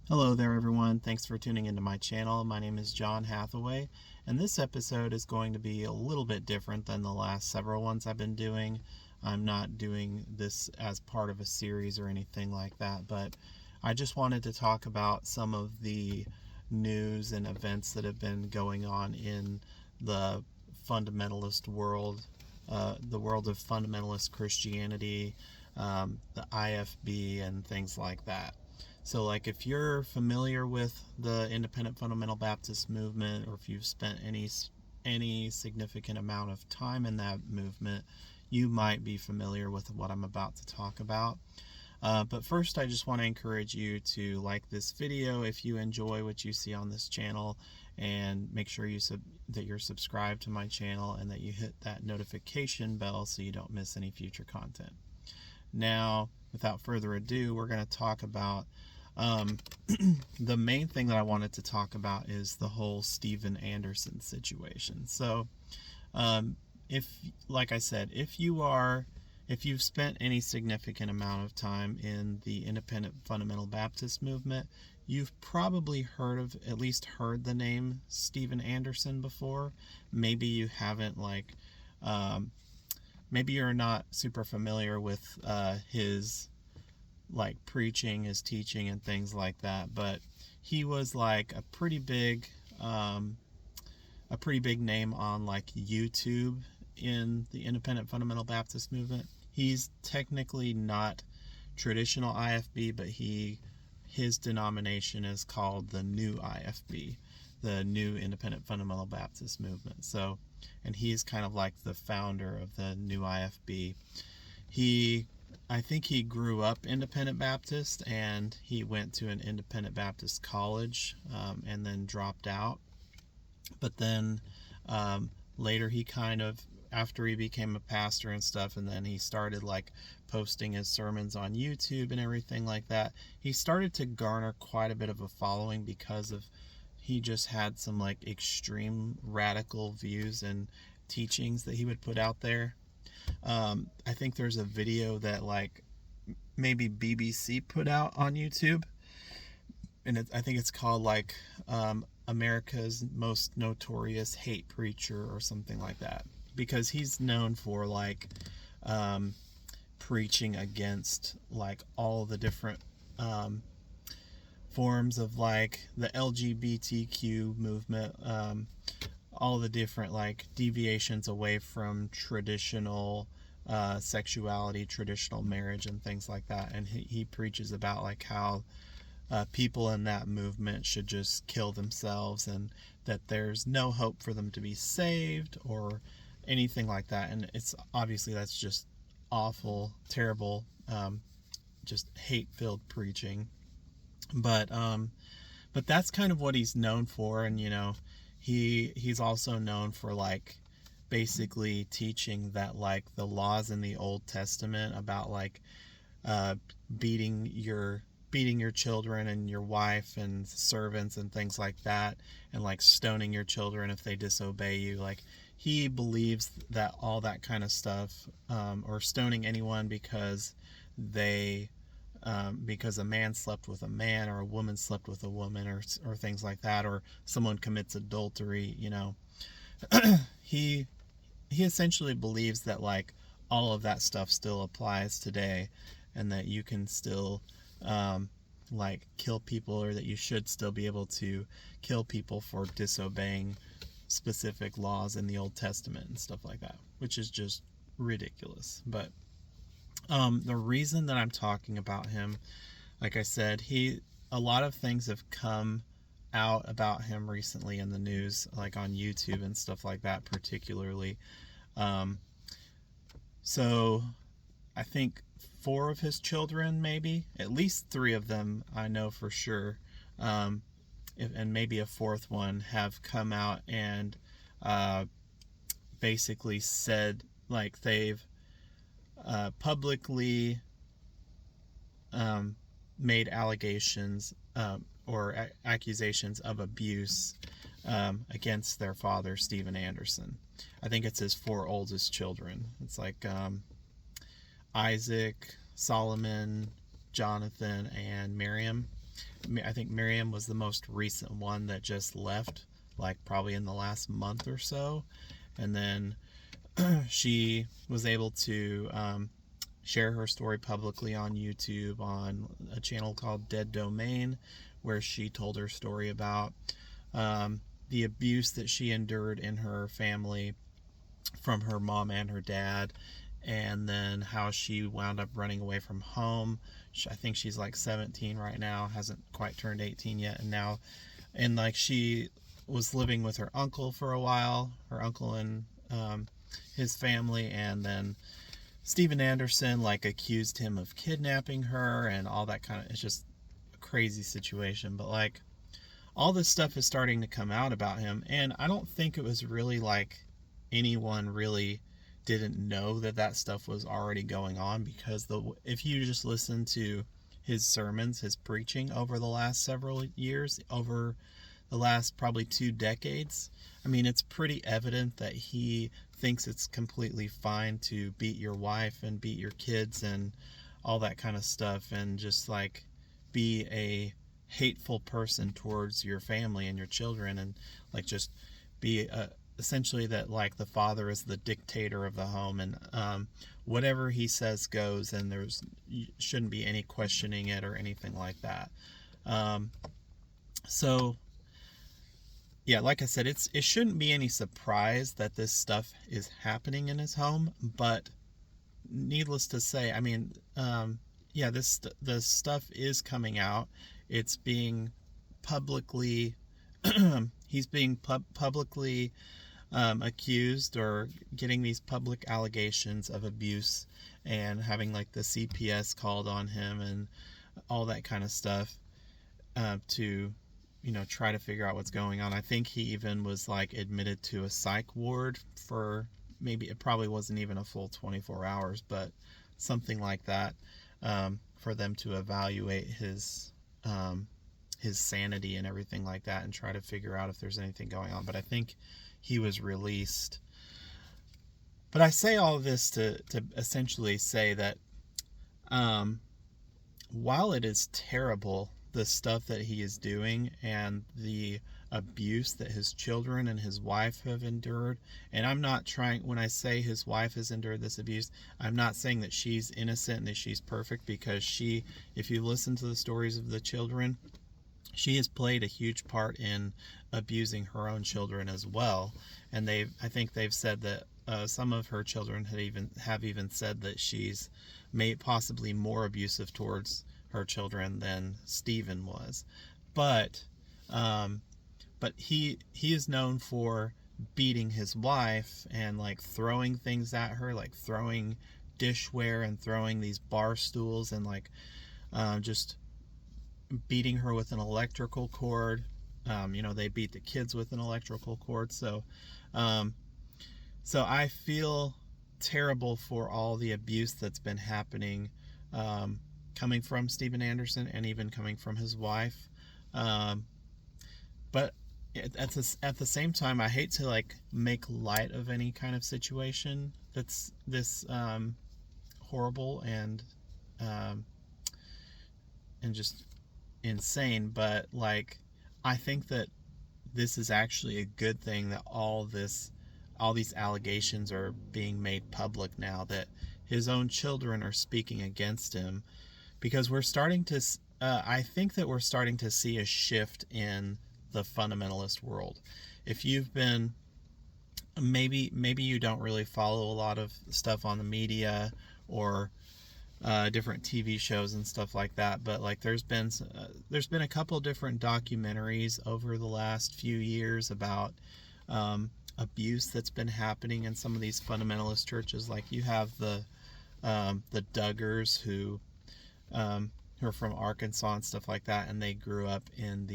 Hello there, everyone. Thanks for tuning into my channel. My name is John Hathaway, and this episode is going to be a little bit different than the last several ones I've been doing. I'm not doing this as part of a series or anything like that, but I just wanted to talk about some of the news and events that have been going on in the fundamentalist world, the world of fundamentalist Christianity, the IFB, and things like that. So, like, if you're familiar with the Independent Fundamental Baptist movement, or if you've spent any significant amount of time in that movement, you might be familiar with what I'm about to talk about. But first, I just want to encourage you to like this video if you enjoy what you see on this channel, and make sure that you're subscribed to my channel and that you hit that notification bell so you don't miss any future content. Now, without further ado, we're going to talk about the main thing that I wanted to talk about is the whole Steven Anderson situation. So, if, like I said, if you've spent any significant amount of time in the Independent Fundamental Baptist movement, you've probably at least heard the name Steven Anderson before. Maybe you haven't, maybe you're not super familiar with his preaching, his teaching, and things like that, but he was like a pretty big name on YouTube in the Independent Fundamental Baptist movement. He's technically not traditional IFB, but his denomination is called the New IFB, the New Independent Fundamental Baptist movement. So, and he's kind of like the founder of the New IFB. I think he grew up Independent Baptist, and he went to an Independent Baptist college, and then dropped out. But then later after he became a pastor and stuff, and then he started posting his sermons on YouTube and everything like that, he started to garner quite a bit of a following because he just had some extreme radical views and teachings that he would put out there. I think there's a video that maybe BBC put out on YouTube, and I think it's called America's Most Notorious Hate Preacher or something like that, because he's known for preaching against all the different forms of the LGBTQ movement, all the different deviations away from traditional sexuality, traditional marriage, and things like that. And he preaches about how people in that movement should just kill themselves, and that there's no hope for them to be saved or anything like that. And it's obviously that's just awful, terrible, just hate-filled preaching. But that's kind of what he's known for. And he's also known for basically teaching that the laws in the Old Testament about beating your children and your wife and servants and things like that, and stoning your children if they disobey you, he believes that all that kind of stuff, or stoning anyone because because a man slept with a man, or a woman slept with a woman, or things like that, or someone commits adultery, he essentially believes that all of that stuff still applies today, and that you can still kill people, or that you should still be able to kill people for disobeying specific laws in the Old Testament and stuff like that, which is just ridiculous. But the reason that I'm talking about him, like I said, a lot of things have come out about him recently in the news, on YouTube and stuff like that, particularly. So I think 4 of his children, maybe at least 3 of them, I know for sure, and maybe a 4th one, have come out and basically said they've publicly made allegations or accusations of abuse against their father, Steven Anderson. I think it's his 4 oldest children. It's Isaac, Solomon, Jonathan, and Miriam. I think Miriam was the most recent one that just left, like probably in the last month or so. And then she was able to share her story publicly on YouTube on a channel called Dead Domain, where she told her story about the abuse that she endured in her family from her mom and her dad, and then how she wound up running away from home. I think she's like 17 right now, hasn't quite turned 18 yet, and like she was living with her uncle for a while, her uncle and his family, and then Steven Anderson like accused him of kidnapping her and all that kind of. It's just a crazy situation, but like all this stuff is starting to come out about him, and I don't think it was really like anyone really didn't know that stuff was already going on, because if you just listen to his sermons, his preaching over the last several years, over the last probably 2 decades, I mean, it's pretty evident that he thinks it's completely fine to beat your wife and beat your kids and all that kind of stuff, and just like be a hateful person towards your family and your children, and like just be essentially that like the father is the dictator of the home, and whatever he says goes, and shouldn't be any questioning it or anything like that. So yeah, like I said, it shouldn't be any surprise that this stuff is happening in his home, but needless to say, I mean, yeah, the stuff is coming out. It's being publicly, he's being publicly accused, or getting these public allegations of abuse, and having like the CPS called on him and all that kind of stuff to try to figure out what's going on. I think he even was like admitted to a psych ward for maybe, it probably wasn't even a full 24 hours, but something like that, for them to evaluate his sanity and everything like that, and try to figure out if there's anything going on. But I think he was released. But I say all of this to essentially say that while it is terrible, the stuff that he is doing and the abuse that his children and his wife have endured, and I'm not trying, when I say his wife has endured this abuse, I'm not saying that she's innocent and that she's perfect, because if you listen to the stories of the children, she has played a huge part in abusing her own children as well. And I think they've said that some of her children have even said that she's possibly more abusive towards her children than Stephen was. But he is known for beating his wife and like throwing things at her, like throwing dishware and throwing these bar stools, and like just beating her with an electrical cord. They beat the kids with an electrical cord. So I feel terrible for all the abuse that's been happening, coming from Steven Anderson and even coming from his wife. But at the same time, I hate to like make light of any kind of situation that's this horrible and just insane. But like, I think that this is actually a good thing that all these allegations are being made public now, that his own children are speaking against him, because we're starting to I think that we're starting to see a shift in the fundamentalist world. If you've been, maybe you don't really follow a lot of stuff on the media or different TV shows and stuff like that, but like there's been a couple different documentaries over the last few years about abuse that's been happening in some of these fundamentalist churches. Like you have the Duggars who are from Arkansas and stuff like that, and they grew up in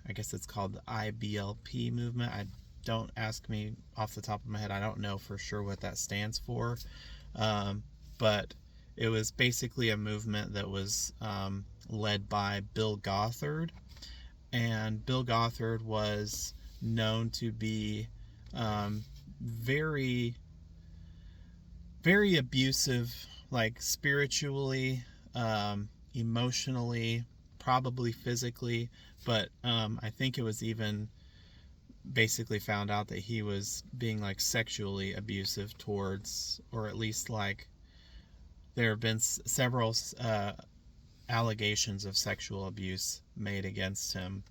I guess it's called the IBLP movement. Don't ask me off the top of my head, I don't know for sure what that stands for, but it was basically a movement that was led by Bill Gothard, and Bill Gothard was known to be very, very abusive, like spiritually, emotionally, probably physically, but I think it was even basically found out that he was being like sexually abusive towards, or at least like there have been several allegations of sexual abuse made against him,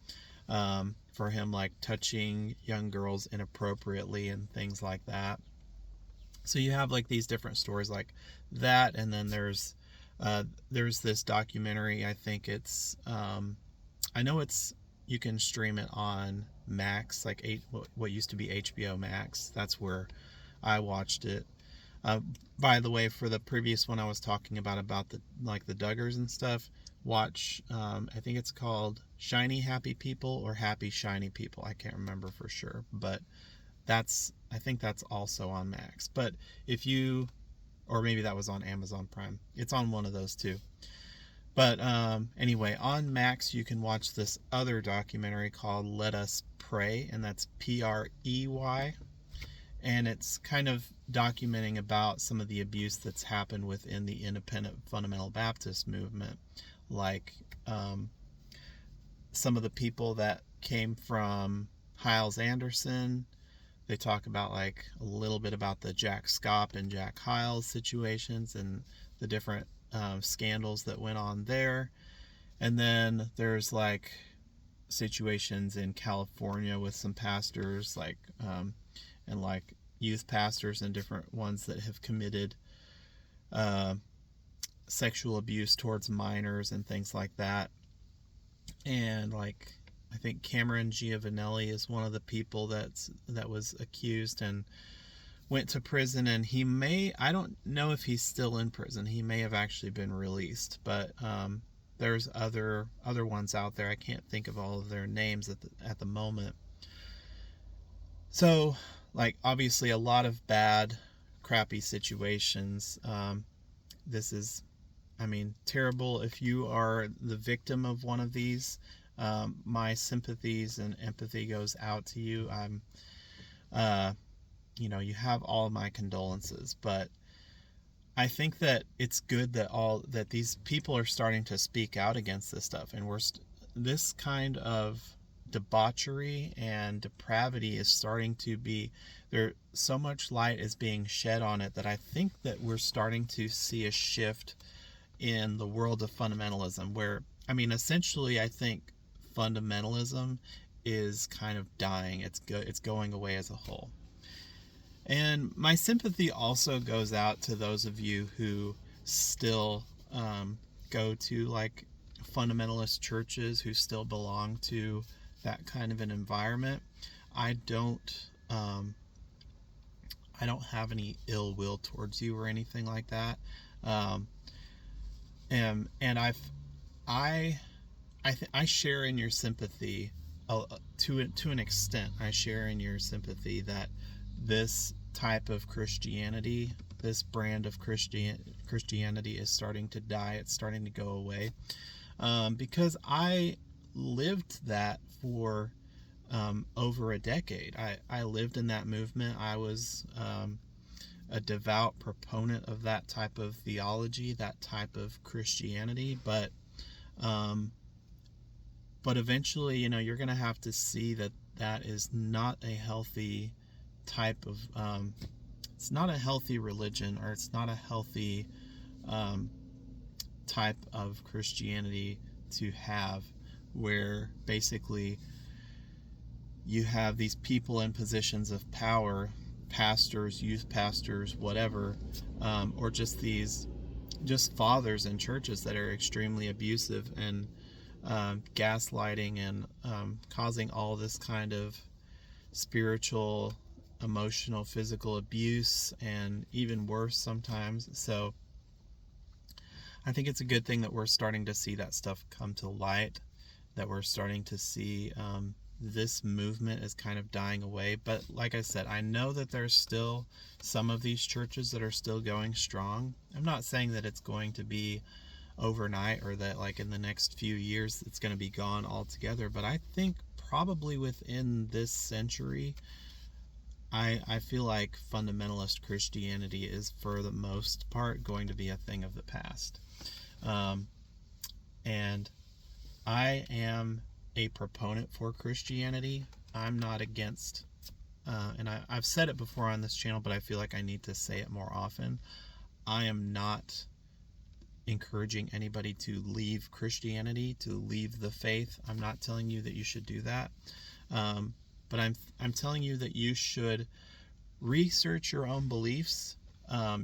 for him like touching young girls inappropriately and things like that. So you have like these different stories like that, and then there's this documentary. I think it's I know it's, you can stream it on Max, like what used to be HBO Max. That's where I watched it. By the way, for the previous one I was talking about the like the Duggars and stuff, watch I think it's called Shiny Happy People or Happy Shiny People. I can't remember for sure, but I think that's also on Max. But if you, or maybe that was on Amazon Prime. It's on one of those two. But anyway, on Max you can watch this other documentary called Let Us Pray, and that's Prey. And it's kind of documenting about some of the abuse that's happened within the independent fundamental Baptist movement. Like some of the people that came from Hyles Anderson. They talk about like a little bit about the Jack Schaap and Jack Hyles situations and the different scandals that went on there. And then there's like situations in California with some pastors, like and like youth pastors and different ones that have committed sexual abuse towards minors and things like that. And like I think Cameron Giovanelli is one of the people that was accused and went to prison, and I don't know if he's still in prison. He may have actually been released, but there's other ones out there. I can't think of all of their names at the moment. So like obviously a lot of bad, crappy situations. This is, I mean, terrible. If you are the victim of one of these, my sympathies and empathy goes out to you. You have all of my condolences, but I think that it's good that these people are starting to speak out against this stuff, and this kind of debauchery and depravity is starting to be there. So much light is being shed on it that I think that we're starting to see a shift in the world of fundamentalism, where, I mean, essentially I think fundamentalism is kind of dying. It's going away as a whole. And my sympathy also goes out to those of you who still go to like fundamentalist churches, who still belong to that kind of an environment. I don't have any ill will towards you or anything like that. And I share in your sympathy to an extent. I share in your sympathy that this type of Christianity, this brand of Christianity is starting to die. It's starting to go away, because I lived that for over a decade. I lived in that movement. I was a devout proponent of that type of theology, that type of Christianity, but eventually, you're going to have to see that is not a healthy type of, it's not a healthy religion, or it's not a healthy type of Christianity to have, where basically you have these people in positions of power, pastors, youth pastors, whatever, or just fathers in churches that are extremely abusive and gaslighting and causing all this kind of spiritual, emotional, physical abuse, and even worse sometimes. So I think it's a good thing that we're starting to see that stuff come to light, that we're starting to see this movement is kind of dying away. But like I said, I know that there's still some of these churches that are still going strong. I'm not saying that it's going to be overnight, or that like in the next few years it's going to be gone altogether, but I think probably within this century, I feel like fundamentalist Christianity is for the most part going to be a thing of the past. And I am a proponent for Christianity. I'm not against, and I've said it before on this channel, but I feel like I need to say it more often. I am not encouraging anybody to leave Christianity, to leave the faith. I'm not telling you that you should do that. But I'm telling you that you should research your own beliefs.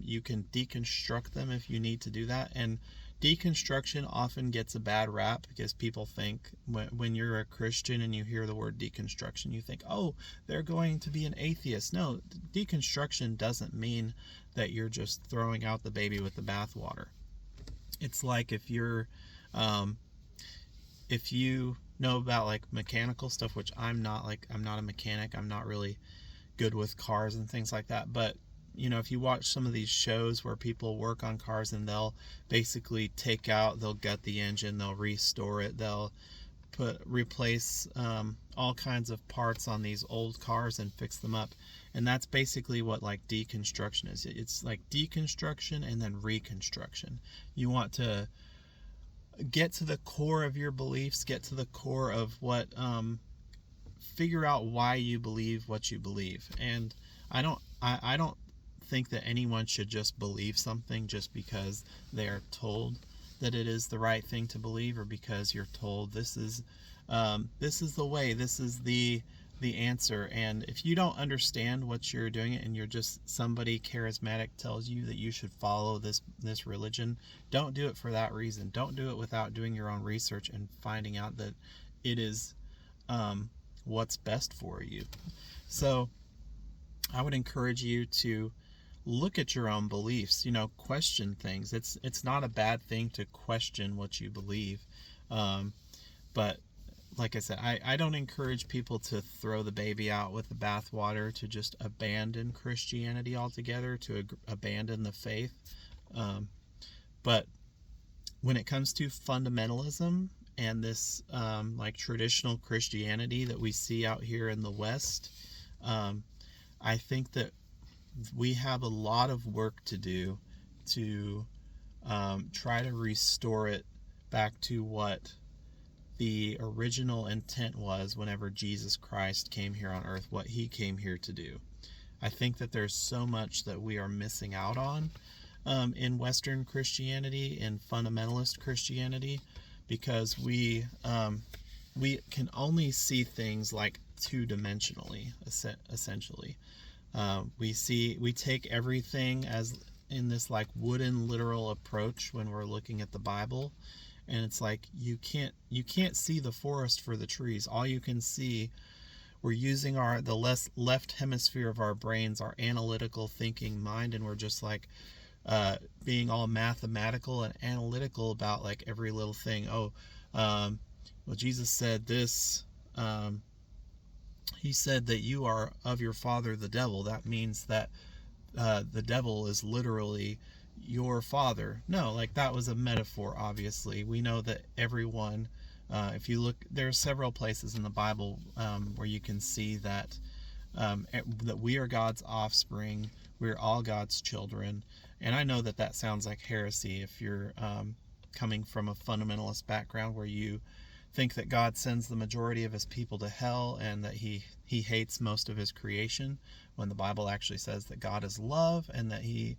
You can deconstruct them if you need to do that. And deconstruction often gets a bad rap because people think when you're a Christian and you hear the word deconstruction, you think, oh, they're going to be an atheist. No, deconstruction doesn't mean that you're just throwing out the baby with the bathwater. It's like if you know about like mechanical stuff, which I'm not a mechanic. I'm not really good with cars and things like that. But if you watch some of these shows where people work on cars and they'll basically they'll gut the engine, they'll restore it, they'll replace all kinds of parts on these old cars and fix them up. And that's basically what like deconstruction is. It's like deconstruction and then reconstruction. You want to get to the core of your beliefs, get to the core of what, figure out why you believe what you believe. And I don't think that anyone should just believe something just because they're told that it is the right thing to believe, or because you're told this is the way, this is the answer. And if you don't understand what you're doing and you're just somebody charismatic tells you that you should follow this religion, don't do it for that reason. Don't do it without doing your own research and finding out that it is what's best for you. So I would encourage you to look at your own beliefs, question things. It's not a bad thing to question what you believe. But like I said, I don't encourage people to throw the baby out with the bathwater, to just abandon Christianity altogether, to abandon the faith. But when it comes to fundamentalism and this like traditional Christianity that we see out here in the West, I think that we have a lot of work to do to try to restore it back to what the original intent was whenever Jesus Christ came here on earth, what he came here to do. I think that there's so much that we are missing out on in Western Christianity, in fundamentalist Christianity, because we can only see things like two-dimensionally, essentially. We take everything as in this like wooden literal approach when we're looking at the Bible, and it's like you can't see the forest for the trees. All you can see, we're using the left hemisphere of our brains, our analytical thinking mind, and we're just like being all mathematical and analytical about like every little thing. Well, Jesus said this. He said that you are of your father the devil. That means that the devil is literally your father. No, like that was a metaphor, obviously. We know that everyone, if you look, there are several places in the Bible where you can see that that we are God's offspring. We're all God's children. And I know that that sounds like heresy if you're coming from a fundamentalist background where you think that God sends the majority of his people to hell and that he hates most of his creation, when the Bible actually says that God is love and that he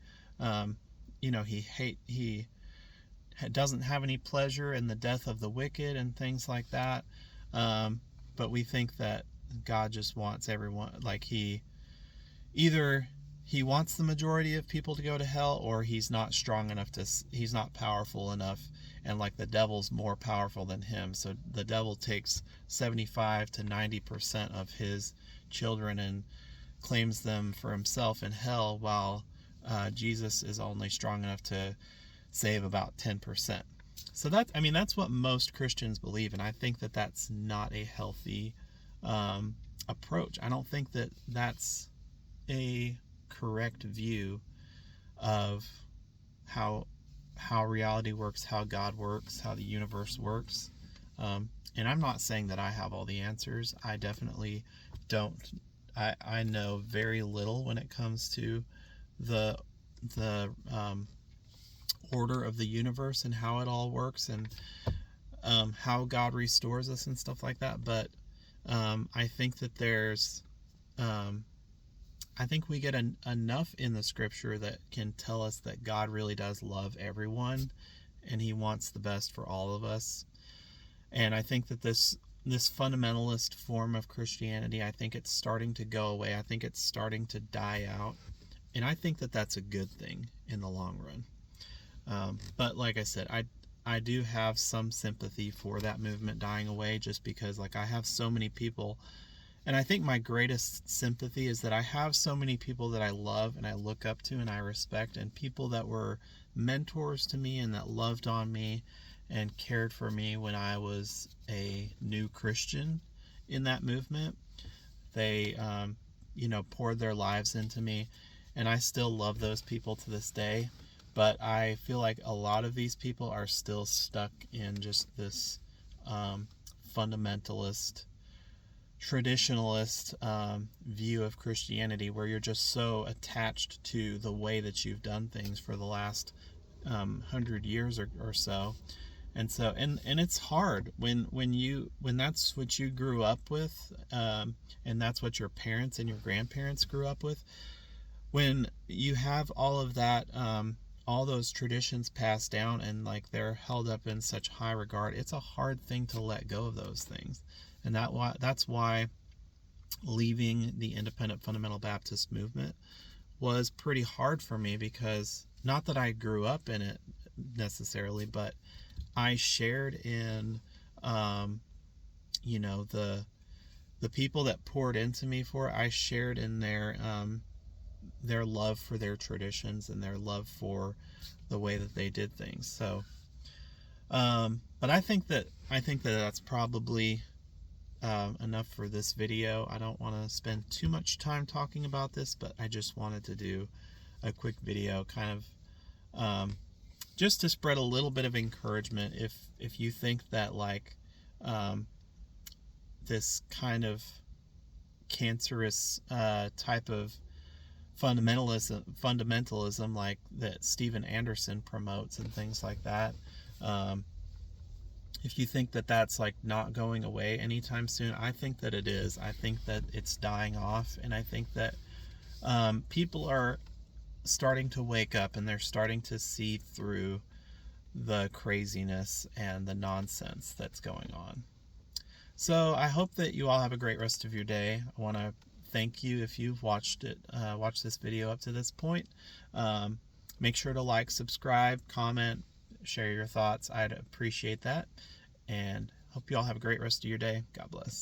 doesn't have any pleasure in the death of the wicked and things like that. But we think that God just wants everyone, like either he wants the majority of people to go to hell, or he's not strong enough he's not powerful enough, and like the devil's more powerful than him. So the devil takes 75 to 90% of his children and claims them for himself in hell, while Jesus is only strong enough to save about 10%. So that's what most Christians believe, and I think that that's not a healthy approach. I don't think that that's a correct view of how reality works, how God works, how the universe works. And I'm not saying that I have all the answers. I definitely don't. I know very little when it comes to the order of the universe and how it all works. And how God restores us and stuff like that. But I think that I think we get enough in the scripture that can tell us that God really does love everyone, and He wants the best for all of us. And I think that this fundamentalist form of Christianity, I think it's starting to go away. I think it's starting to die out, and I think that that's a good thing in the long run. But like I said, I do have some sympathy for that movement dying away, just because like I have so many people. And I think my greatest sympathy is that I have so many people that I love and I look up to and I respect, and people that were mentors to me and that loved on me and cared for me when I was a new Christian in that movement. They, poured their lives into me, and I still love those people to this day. But I feel like a lot of these people are still stuck in just this fundamentalist, traditionalist view of Christianity, where you're just so attached to the way that you've done things for the last 100 years or so. And so and it's hard when that's what you grew up with, and that's what your parents and your grandparents grew up with. When you have all of that, all those traditions passed down, and like they're held up in such high regard, it's a hard thing to let go of those things. And that's why leaving the independent fundamental Baptist movement was pretty hard for me, because not that I grew up in it necessarily, but I shared in the people that poured into me for it. I shared in their love for their traditions and their love for the way that they did things. So but I think that that's probably enough for this video. I don't want to spend too much time talking about this, but I just wanted to do a quick video, kind of just to spread a little bit of encouragement. If you think that like this kind of cancerous type of fundamentalism like that Steven Anderson promotes and things like that, if you think that that's like not going away anytime soon, I think that it is. I think that it's dying off, and I think that people are starting to wake up, and they're starting to see through the craziness and the nonsense that's going on. So I hope that you all have a great rest of your day. I want to thank you if you've watched this video up to this point. Make sure to like, subscribe, comment, share your thoughts. I'd appreciate that. And hope you all have a great rest of your day. God bless.